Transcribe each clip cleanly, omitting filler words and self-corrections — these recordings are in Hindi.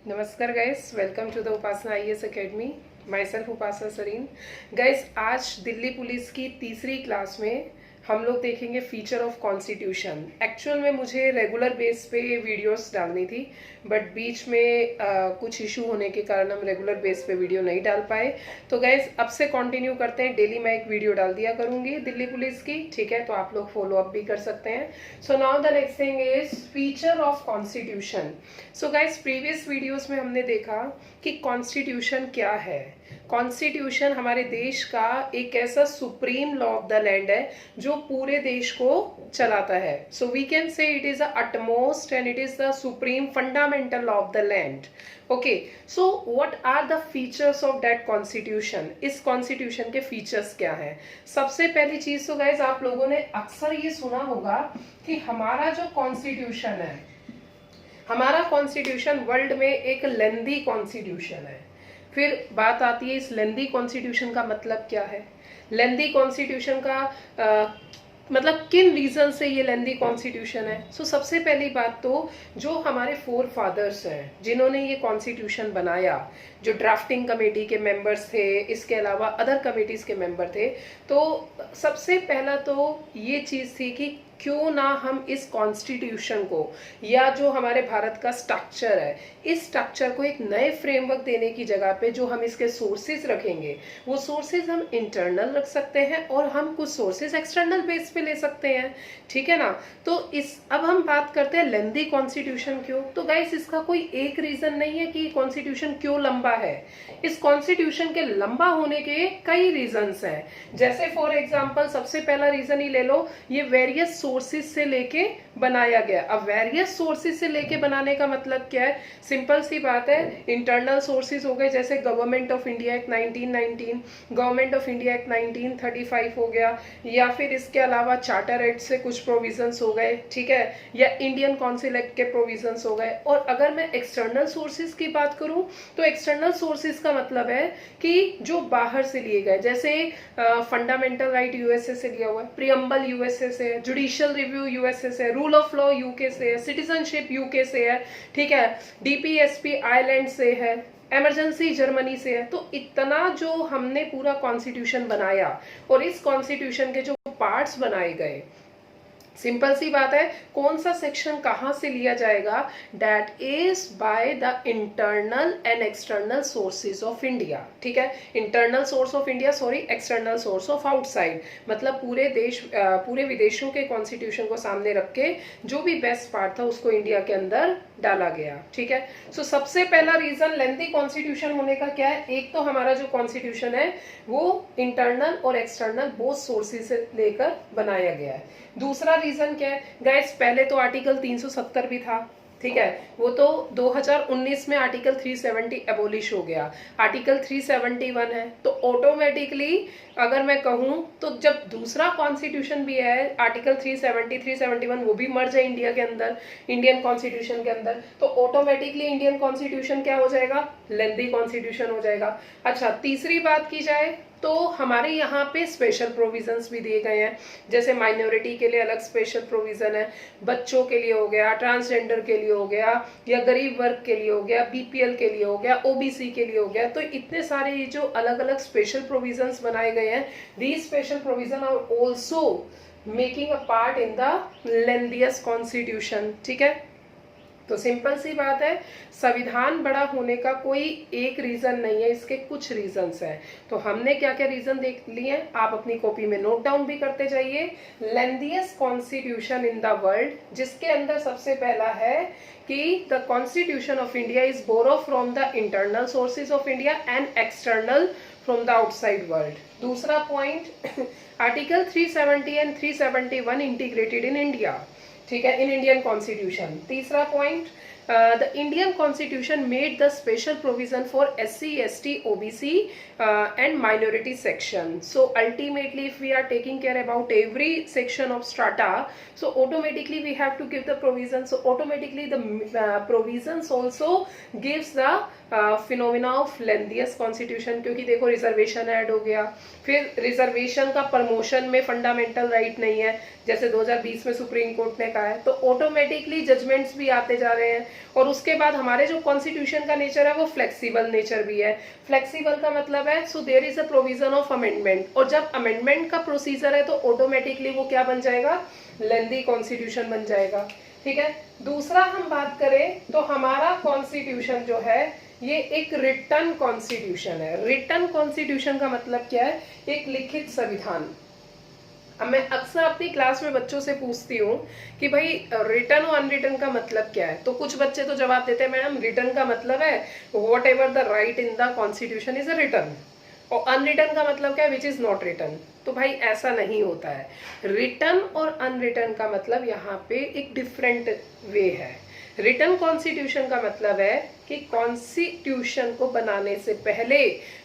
नमस्कार guys, welcome to the Upasana IAS academy. Myself Upasana Sareen. Guys, आज दिल्ली पुलिस की तीसरी क्लास में हम लोग देखेंगे फीचर ऑफ कॉन्स्टिट्यूशन। एक्चुअल में मुझे रेगुलर बेस पे वीडियोस डालनी थी, बट बीच में कुछ इशू होने के कारण हम रेगुलर बेस पे वीडियो नहीं डाल पाए। तो गाइस, अब से कंटिन्यू करते हैं। डेली मैं एक वीडियो डाल दिया करूंगी दिल्ली पुलिस की, ठीक है? तो आप लोग फॉलो अप भी कर सकते हैं। So now the next thing is feature of constitution. So guys, previous videos में हमने देखा कि कॉन्स्टिट्यूशन क्या है। कॉन्स्टिट्यूशन हमारे देश का एक ऐसा supreme law of the land है जो पूरे देश को चलाता है। So we can say it is the utmost and it is the supreme fundamental law of the land. Okay, so what are the features of that constitution? इस कॉन्स्टिट्यूशन के फीचर्स क्या हैं? सबसे पहली चीज तो गाइज, आप लोगों ने अक्सर ये सुना होगा कि हमारा जो कॉन्स्टिट्यूशन है, हमारा कॉन्स्टिट्यूशन वर्ल्ड में एक लेंदी कॉन्स्टिट्यूशन है। फिर बात आती है इस लेंदी कॉन्स्टिट्यूशन का मतलब क्या है। लेंदी कॉन्स्टिट्यूशन का मतलब किन रीजन से ये लेंदी कॉन्स्टिट्यूशन है। सो सबसे पहली बात तो जो हमारे फोर फादर्स हैं जिन्होंने ये कॉन्स्टिट्यूशन बनाया, जो ड्राफ्टिंग कमेटी के मेंबर्स थे, इसके अलावा अदर कमेटीज के मेंबर थे, तो सबसे पहला तो ये चीज थी कि क्यों ना हम इस कॉन्स्टिट्यूशन को या जो हमारे भारत का स्ट्रक्चर है, इस स्ट्रक्चर को एक नए फ्रेमवर्क देने की जगह पे जो हम इसके सोर्सेज रखेंगे, वो सोर्सेज हम इंटरनल रख सकते हैं और हम कुछ सोर्सेज एक्सटर्नल बेस पे ले सकते हैं, ठीक है ना? तो अब हम बात करते हैं लेंदी कॉन्स्टिट्यूशन क्यों। तो गाइस, इसका कोई एक रीजन नहीं है कि कॉन्स्टिट्यूशन क्यों लंबा है। इस कॉन्स्टिट्यूशन के लंबा होने के कई रीजंस हैं। जैसे फॉर एग्जांपल सबसे पहला रीजन ही ले लो, ये वेरियस सोर्सेज से लेके बनाया गया। अब वेरियस सोर्सेज से लेके बनाने का मतलब क्या है? सिंपल सी बात है, इंटरनल सोर्सेज हो गए, जैसे government of India act 1919, government of India act 1935 हो गया, या फिर इसके अलावा चार्टर एक्ट से कुछ प्रोविजंस हो गए, ठीक है, या इंडियन काउंसिल एक्ट के प्रोविजंस हो गए। और अगर मैं एक्सटर्नल सोर्सेज की बात करूं तो एक्सटर्नल सोर्सेज का मतलब है कि जो बाहर से लिए गए, जैसे फंडामेंटल राइट यूएसए से लिया हुआ है, प्रियम्बल यूएसए से है, जुडिशियल रिव्यू यूएसए से, रूल ऑफ लॉ यूके से है, सिटीजनशिप यूके से है, ठीक है, डीपीएसपी आयरलैंड से है, इमरजेंसी जर्मनी से है। तो इतना जो हमने पूरा कॉन्स्टिट्यूशन बनाया और इस कॉन्स्टिट्यूशन के जो पार्ट्स बनाए गए, सिंपल सी बात है, कौन सा सेक्शन कहां से लिया जाएगा? That is by the internal and external sources of India, ठीक है? Internal source of India, sorry, external source of outside, मतलब पूरे देश पूरे विदेशों के कॉन्स्टिट्यूशन को सामने रख के जो भी बेस्ट पार्ट था उसको इंडिया के अंदर डाला गया, ठीक है? सो सबसे पहला रीजन लेंथी कॉन्स्टिट्यूशन होने का क्या है? एक तो हमारा जो कॉन्स्टिट्यूशन है वो इंटरनल और एक्सटर्नल बोथ सोर्सेज से लेकर बनाया गया है। दूसरा रीजन क्या है गाइस? पहले तो आर्टिकल 370 भी था, ठीक है, वो तो 2019 में आर्टिकल 370 एबोलिश हो गया। आर्टिकल 371 है, तो ऑटोमेटिकली अगर मैं कहूं तो जब दूसरा कॉन्स्टिट्यूशन भी है आर्टिकल 370 371 वो भी मर्ज है इंडिया के अंदर, इंडियन कॉन्स्टिट्यूशन के अंदर, तो ऑटोमेटिकली इंडियन कॉन्स्टिट्यूशन क्या हो जाएगा? लेंथी कॉन्स्टिट्यूशन हो जाएगा। अच्छा, तीसरी बात की जाए तो हमारे यहाँ पे स्पेशल प्रोविजंस भी दिए गए हैं, जैसे माइनॉरिटी के लिए अलग स्पेशल प्रोविजन है, बच्चों के लिए हो गया, ट्रांसजेंडर के लिए हो गया, या गरीब वर्ग के लिए हो गया, बीपीएल के लिए हो गया, ओबीसी के लिए हो गया। तो इतने सारे ये जो अलग अलग स्पेशल प्रोविजंस बनाए गए हैं, these special provision are also making a part in the lengthiest constitution, ठीक है? तो सिंपल सी बात है, संविधान बड़ा होने का कोई एक रीजन नहीं है, इसके कुछ रीजंस हैं। तो हमने क्या क्या रीजन देख लिए, आप अपनी कॉपी में नोट डाउन भी करते जाइए। Lengthiest constitution in the world, जिसके अंदर सबसे पहला है कि the constitution of India is borrow from the internal sources of India and external from the outside world. दूसरा point, article 370 and 371 integrated in India, ठीक है, इन इंडियन कॉन्स्टिट्यूशन। तीसरा point, the Indian constitution made the special provision for SC ST OBC and minority section. So ultimately if we are taking care about every section of strata, so automatically we have to give the provisions, so automatically the provisions also gives the phenomena of lengthiest constitution, क्योंकि देखो रिजर्वेशन ऐड हो गया, फिर रिजर्वेशन का प्रमोशन में फंडामेंटल राइट नहीं है, जैसे 2020 में सुप्रीम कोर्ट ने कहा है, तो ऑटोमेटिकली जजमेंट्स भी आते जा रहे हैं और उसके बाद हमारे जो कॉन्स्टिट्यूशन का नेचर है वो फ्लेक्सिबल नेचर भी है। फ्लेक्सिबल का मतलब है so there is a provision of amendment, और जब अमेंडमेंट का प्रोसीजर है तो ऑटोमेटिकली वो क्या बन जाएगा, लेंदी कॉन्स्टिट्यूशन बन जाएगा। ठीक है, दूसरा हम बात करें तो हमारा कॉन्स्टिट्यूशन जो है ये एक रिटन कॉन्स्टिट्यूशन है। रिटन कॉन्स्टिट्यूशन का मतलब क्या है, एक लिखित संविधान। अब मैं अक्सर अपनी क्लास में बच्चों से पूछती हूँ कि भाई रिटन और अनरिटन का मतलब क्या है, तो कुछ बच्चे तो जवाब देते हैं मैडम रिटन का मतलब है whatever the right in the constitution is a written, और अनरिटन का मतलब क्या है, विच इज नॉट रिटन। तो भाई ऐसा नहीं होता है, रिटन और अनरिटन का मतलब यहाँ पे एक डिफरेंट वे है। रिटन कॉन्स्टिट्यूशन का मतलब है कि कॉन्स्टिट्यूशन को बनाने से पहले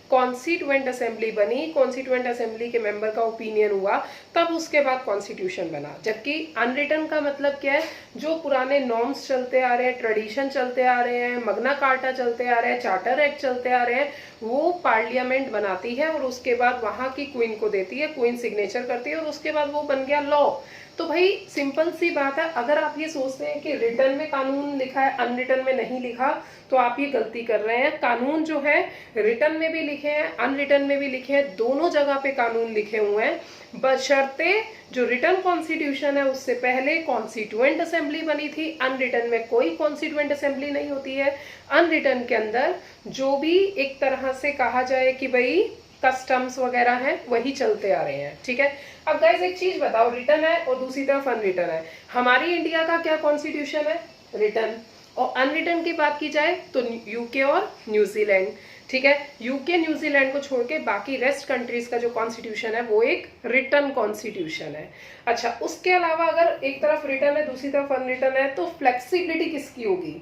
कॉन्स्टिट्यूएंट असेंबली बनी, कॉन्स्टिट्यूएंट असेंबली के मेंबर का ओपिनियन हुआ, तब उसके बाद कॉन्स्टिट्यूशन बना। जबकि अनरिटन का मतलब क्या है, जो पुराने नॉर्म्स चलते आ रहे हैं, ट्रेडिशन चलते आ रहे हैं, मगना कार्टा चलते आ रहे हैं, चार्टर एक्ट चलते आ रहे हैं, वो पार्लियामेंट बनाती है और उसके बाद वहां की क्वीन को देती है, क्वीन सिग्नेचर करती है और उसके बाद वो बन गया लॉ। तो भाई सिंपल सी बात है, अगर आप ये सोचते हैं कि रिटन में कानून लिखा है अनरिटन में नहीं लिखा, तो आप ये गलती कर रहे हैं। कानून जो है रिटन में भी लिखे हैं, अनरिटन में भी लिखे हैं, दोनों जगह पे कानून लिखे हुए हैं। बशर्ते जो रिटन कॉन्स्टिट्यूशन है उससे पहले कॉन्स्टिट्यूएंट असेंबली बनी थी। अनरिटन में कोई कॉन्स्टिट्यूएंट असेंबली नहीं होती है। अनरिटन के अंदर जो भी एक तरह से कहा जाए कि भाई कस्टम्स वगैरह हैं वही चलते आ रहे हैं। ठीक है, अब गाइस एक चीज बताओ, रिटन है और दूसरी तरफ अनरिटन है। हमारी इंडिया का क्या कॉन्स्टिट्यूशन है, रिटन, और अनरिटन की बात की जाए तो यूके और न्यूजीलैंड। ठीक है, यूके न्यूजीलैंड को छोड़ के बाकी रेस्ट कंट्रीज का जो कॉन्स्टिट्यूशन है वो एक रिटन कॉन्स्टिट्यूशन है। अच्छा, उसके अलावा अगर एक तरफ रिटन है दूसरी तरफ अनरिटन है तो फ्लेक्सिबिलिटी किसकी होगी।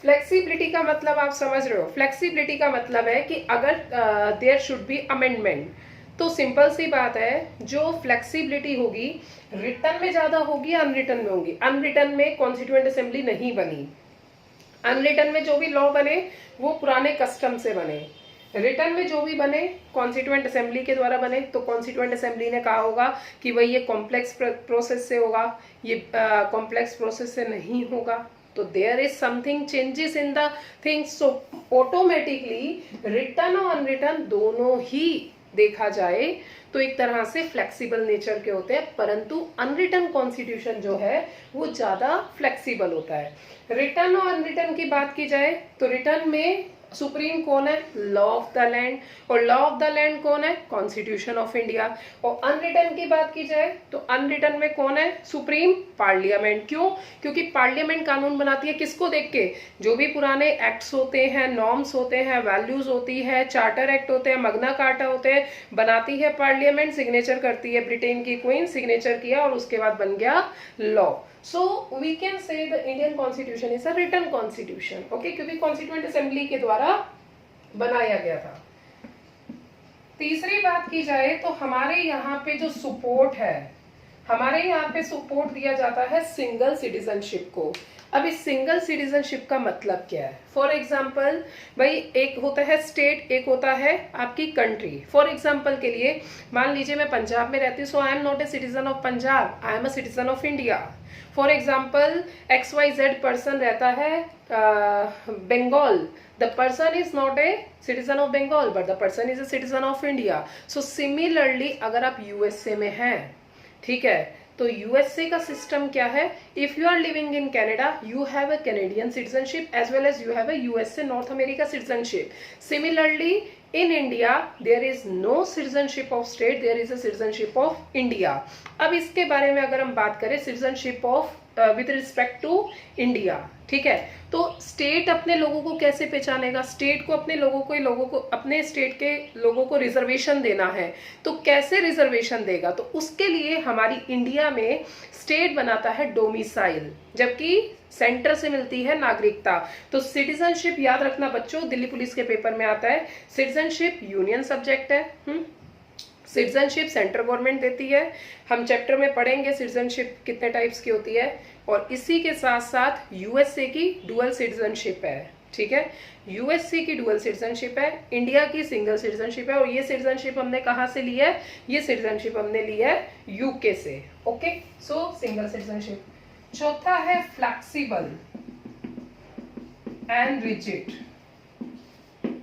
फ्लेक्सिबिलिटी का मतलब आप समझ रहे हो, फ्लेक्सिबिलिटी का मतलब है कि अगर देयर शुड बी अमेंडमेंट, तो सिंपल सी बात है जो फ्लेक्सिबिलिटी होगी रिटन में ज्यादा होगी या अनरिटन में होगी। अनरिटन में कॉन्स्टिट्यूएंट असेंबली नहीं बनी, अनरिटन में जो भी लॉ बने वो पुराने कस्टम से बने, रिटन में जो भी बने कॉन्स्टिट्यूएंट असेंबली के द्वारा बने। तो कॉन्स्टिट्यूएंट असेंबली ने कहा होगा कि भाई ये कॉम्प्लेक्स प्रोसेस से होगा, ये कॉम्प्लेक्स प्रोसेस से नहीं होगा, तो there is something changes in the things. So automatically written और अनरिटन दोनों ही देखा जाए तो एक तरह से फ्लेक्सिबल नेचर के होते हैं, परंतु अनरिटन कॉन्स्टिट्यूशन जो है वो ज्यादा फ्लेक्सिबल होता है। रिटन और अनरिटन की बात की जाए तो रिटन में सुप्रीम कौन है, लॉ ऑफ द लैंड, और लॉ ऑफ द लैंड कौन है, कॉन्स्टिट्यूशन ऑफ इंडिया। और अनरिटन की बात की जाए तो अनरिटन में कौन है, सुप्रीम पार्लियामेंट। क्यों, क्योंकि पार्लियामेंट कानून बनाती है किसको देख के, जो भी पुराने एक्ट्स होते हैं, नॉर्म्स होते हैं, वैल्यूज होती है, चार्टर एक्ट होते हैं, मगना कार्टा होते हैं, बनाती है पार्लियामेंट, सिग्नेचर करती है ब्रिटेन की क्वीन, सिग्नेचर किया और उसके बाद बन गया law. So we can say the Indian Constitution is a written constitution, okay? क्योंकि कॉन्स्टिट्यूएंट असेंबली के द्वारा बनाया गया था। तीसरी बात की जाए तो हमारे यहाँ पे जो सपोर्ट है, हमारे यहाँ पे सपोर्ट दिया जाता है सिंगल सिटीजनशिप को। अब इस सिंगल सिटीजनशिप का मतलब क्या है, फॉर एग्जाम्पल भाई एक होता है स्टेट, एक होता है आपकी कंट्री। फॉर एग्जाम्पल के लिए मान लीजिए मैं पंजाब में रहती हूँ, so I am not a citizen of Punjab, I am a citizen of India. For example XYZ person रहता है Bengal, the person is not a citizen of Bengal but the person is a citizen of India. So similarly अगर आप USA में हैं, ठीक है, तो USA का सिस्टम क्या है, if you are living in Canada you have a Canadian citizenship as well as you have a USA North America citizenship. Similarly in India there is no citizenship of state, there is a citizenship of India। अब इसके बारे में अगर हम बात करें citizenship of with respect to India, ठीक है, तो स्टेट अपने लोगों को कैसे पहचानेगा, स्टेट को अपने लोगों को अपने स्टेट के लोगों को रिजर्वेशन देना है, तो कैसे रिजर्वेशन देगा, तो उसके लिए हमारी इंडिया में स्टेट बनाता है डोमिसाइल, जबकि सेंटर से मिलती है नागरिकता। तो सिटीजनशिप याद रखना बच्चों, दिल्ली पुलिस के पेपर में आता है, सिटीजनशिप यूनियन सब्जेक्ट है, सिटीजनशिप सेंट्रल गवर्नमेंट देती है। हम चैप्टर में पढ़ेंगे सिटीजनशिप कितने टाइप्स की होती है, और इसी के साथ साथ USA की डुअल सिटीजनशिप है, ठीक है, USA की डुअल सिटीजनशिप है, इंडिया की सिंगल सिटीजनशिप है, और ये सिटीजनशिप हमने कहाँ से ली है, ये सिटीजनशिप हमने ली है UK से। ओके, सो सिंगल सिटीजनशिप। चौथा है flexible. And rigid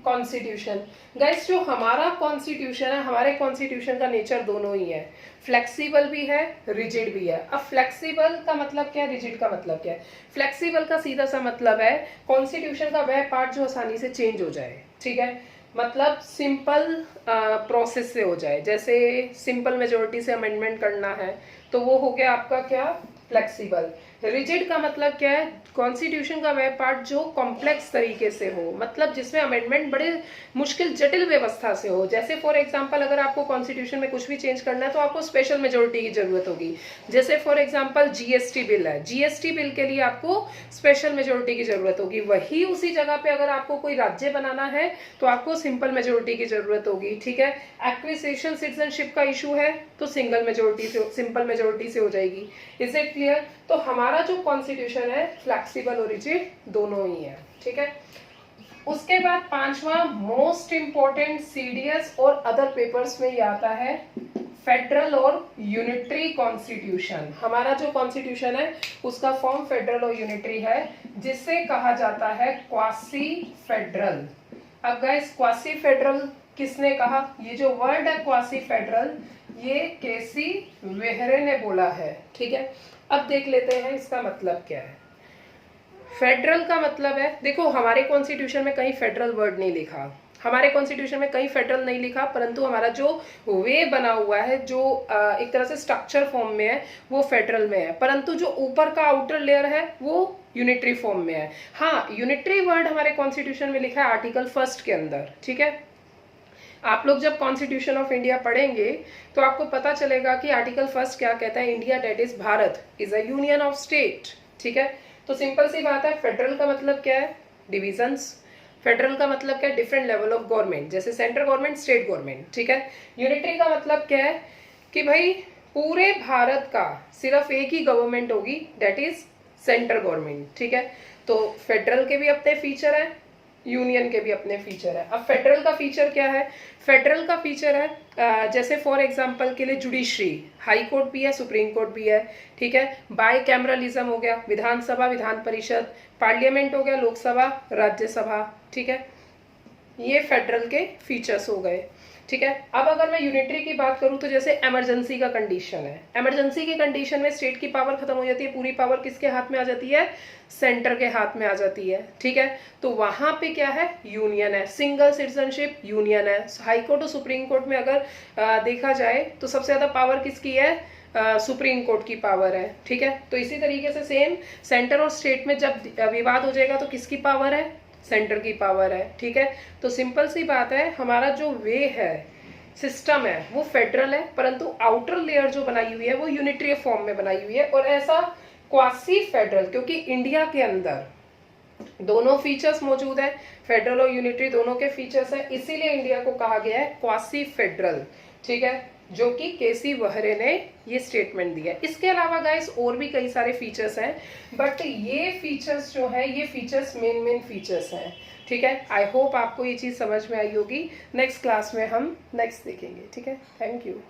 constitution. Guys जो हमारा कॉन्स्टिट्यूशन है, हमारे कॉन्स्टिट्यूशन का नेचर दोनों ही है, फ्लेक्सिबल भी है, रिजिड भी है। अब फ्लेक्सिबल का मतलब क्या है, रिजिड का मतलब क्या है? फ्लेक्सिबल का सीधा सा मतलब है कॉन्स्टिट्यूशन का वह पार्ट जो आसानी से चेंज हो जाए, ठीक है, मतलब सिंपल प्रोसेस से हो जाए। जैसे सिंपल मेजोरिटी से अमेंडमेंट करना है तो वो हो गया आपका क्या, फ्लेक्सिबल। रिजिड का मतलब क्या है, कॉन्स्टिट्यूशन का वह पार्ट जो कॉम्प्लेक्स तरीके से हो, मतलब जिसमें अमेंडमेंट बड़े मुश्किल जटिल व्यवस्था से हो। जैसे फॉर एग्जांपल अगर आपको कॉन्स्टिट्यूशन में कुछ भी चेंज करना है तो आपको स्पेशल मेजोरिटी की जरूरत होगी। जैसे फॉर एग्जांपल जीएसटी बिल है, जीएसटी बिल के लिए आपको स्पेशल मेजोरिटी की जरूरत होगी। वही उसी जगह पे अगर आपको कोई राज्य बनाना है तो आपको सिंपल मेजोरिटी की जरूरत होगी, ठीक है। एक्विजिशन सिटीजनशिप का इशू है तो सिंगल मेजोरिटी से, सिंपल मेजोरिटी से हो जाएगी। Is it clear? तो हमारा जो कॉन्स्टिट्यूशन है फ्लेक्सिबल और रिजिड दोनों ही है, ठीक है। उसके बाद पांचवा मोस्ट इंपॉर्टेंट सीडीएस और अदर पेपर्स में ये आता है फेडरल और यूनिटरी कॉन्स्टिट्यूशन। हमारा जो कॉन्स्टिट्यूशन है उसका फॉर्म फेडरल और यूनिटरी है, जिससे कहा जाता है क्वासी फेडरल। अब गाइस क्वासी फेडरल किसने कहा? ये जो वर्ड है क्वासी फेडरल, ये केसी वेहरे ने बोला है, ठीक है। अब देख लेते हैं इसका मतलब क्या है। फेडरल का मतलब है, देखो हमारे कॉन्स्टिट्यूशन में कहीं फेडरल वर्ड नहीं लिखा, हमारे कॉन्स्टिट्यूशन में कहीं फेडरल नहीं लिखा, परंतु हमारा जो वे बना हुआ है, जो एक तरह से स्ट्रक्चर फॉर्म में है, वो फेडरल में है, परंतु जो ऊपर का आउटर लेयर है वो यूनिटरी फॉर्म में है। हाँ, यूनिटरी वर्ड हमारे कॉन्स्टिट्यूशन में लिखा है आर्टिकल 1 के अंदर, ठीक है। आप लोग जब कॉन्स्टिट्यूशन ऑफ इंडिया पढ़ेंगे तो आपको पता चलेगा कि आर्टिकल 1 क्या कहता है, India that is Bharat is a union of state, ठीक है। तो सिंपल सी बात है, फेडरल का मतलब क्या है, डिविजन्स। फेडरल का मतलब क्या है, डिफरेंट लेवल ऑफ गवर्नमेंट, जैसे सेंट्रल गवर्नमेंट, स्टेट गवर्नमेंट, ठीक है। यूनिटरी का मतलब क्या है कि भाई पूरे भारत का सिर्फ एक ही गवर्नमेंट होगी, डेट इज सेंट्रल गवर्नमेंट, ठीक है। तो फेडरल के भी अपने फीचर है, यूनियन के भी अपने फीचर है। अब फेडरल का फीचर क्या है? फेडरल का फीचर है जैसे फॉर एग्जांपल के लिए जुडिशरी, हाई कोर्ट भी है, सुप्रीम कोर्ट भी है, ठीक है। बाई कैमरलिज्म हो गया, विधानसभा, विधान परिषद, पार्लियामेंट हो गया, लोकसभा, राज्यसभा, ठीक है। ये फेडरल के फीचर्स हो गए, ठीक है। अब अगर मैं यूनिटरी की बात करूं तो जैसे इमरजेंसी का कंडीशन है, इमरजेंसी की कंडीशन में स्टेट की पावर खत्म हो जाती है, पूरी पावर किसके हाथ में आ जाती है? सेंटर के हाथ में आ जाती है, ठीक है। तो वहां पे क्या है? यूनियन है, सिंगल सिटीजनशिप यूनियन है। हाई कोर्ट और सुप्रीम कोर्ट में अगर देखा जाए तो सबसे ज्यादा पावर किसकी है? सुप्रीम कोर्ट की पावर है, ठीक है। तो इसी तरीके से सेम सेंटर और स्टेट में जब विवाद हो जाएगा तो किसकी पावर है? सेंटर की पावर है, ठीक है। तो सिंपल सी बात है, हमारा जो वे है, सिस्टम है, वो फेडरल है, परंतु आउटर लेयर जो बनाई हुई है वो यूनिटरी फॉर्म में बनाई हुई है। और ऐसा क्वासी फेडरल, क्योंकि इंडिया के अंदर दोनों फीचर्स मौजूद है, फेडरल और यूनिटरी दोनों के फीचर्स हैं, इसीलिए इंडिया को कहा गया है क्वासी फेडरल, ठीक है, जो कि केसी वहरे ने ये स्टेटमेंट दिया है। इसके अलावा गाइस और भी कई सारे फीचर्स हैं, बट ये फीचर्स जो है, ये फीचर्स मेन फीचर्स हैं, ठीक है। आई होप आपको ये चीज समझ में आई होगी। नेक्स्ट क्लास में हम नेक्स्ट देखेंगे, ठीक है। Thank you.